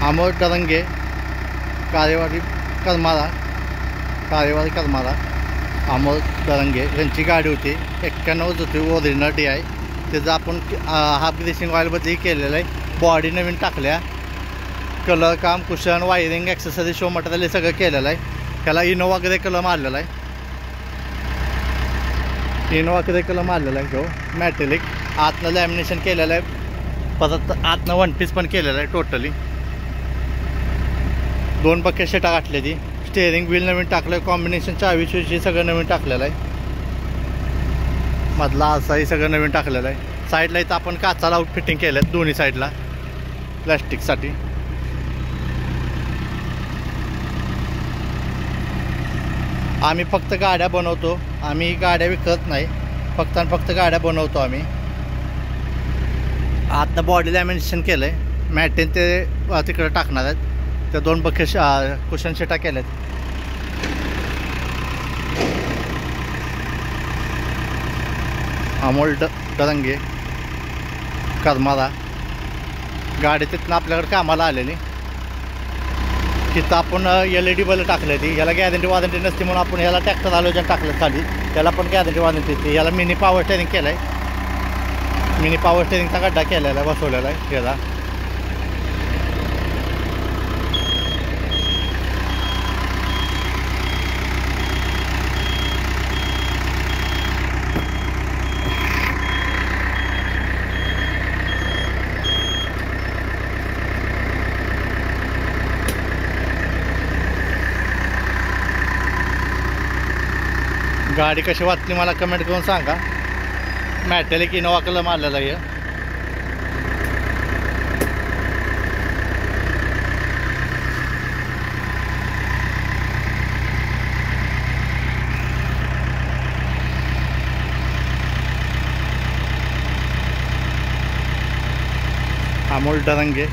अमोल तरंगे, कार्यवाही करमाळा, अमोल तरंगे यांची गाडी होती. 91 होती ओरिजिनल DI. त्याचं आपण हाफ ग्रीसिंग ऑइलबद्दलही केलेलं आहे. बॉडी नवीन टाकल्या, कलर काम, cushion, wiring, accessory, show material हे सगळं केलेलं आहे. त्याला इनोवा ग्रे कलर मारलेला आहे. तो मॅटेलिक. आतनं लॅमिनेशन केलेलं आहे. परत आतनं वन पीस पण केलेलं आहे. टोटली 2 बकेट शेटा गाठल्या ती. स्टेअरिंग व्हील नवीन टाकलं आहे. कॉम्बिनेशन चावी सगळं नवीन टाकलेलं आहे. मधला आरसाही सगळं नवीन टाकलेलं आहे. साईडला इथं आपण काचाला आउट फिटिंग केलं आहे दोन्ही साईडला प्लॅस्टिकसाठी. आम्ही फक्त गाड्या बनवतो, आम्ही गाड्या विकत नाही. फक्त गाड्या बनवतो आम्ही. आतनं बॉडी लॅमिनेशन केलं आहे. मॅटेन ते तिकडे टाकणार आहेत. त्या 2 बकेट कुशन शेटा केल्यात. अमोल तरंगे, करमाळा. गाडी तिथनं आपल्याकडे कामाला आलेली. तिथं आपण LED बल्ब टाकले ती. याला गॅरंटी वॉरंटी नसते म्हणून आपण याला ट्रॅक्टर हॅलोजन टाकलं खाली. त्याला पण गॅरंटी वॉरंटी येते. याला मिनी पॉवर स्टेअरिंग केलं आहे. मिनी पॉवर स्टेअरिंगचा गड्डा केलेला आहे, बसवलेला आहे याला. गाडी कशी वाटली मला कमेंट करून सांगा. मॅटेलिक इनोवा कलर मारलेला आहे. अमोल तरंगे.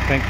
थँक्यू.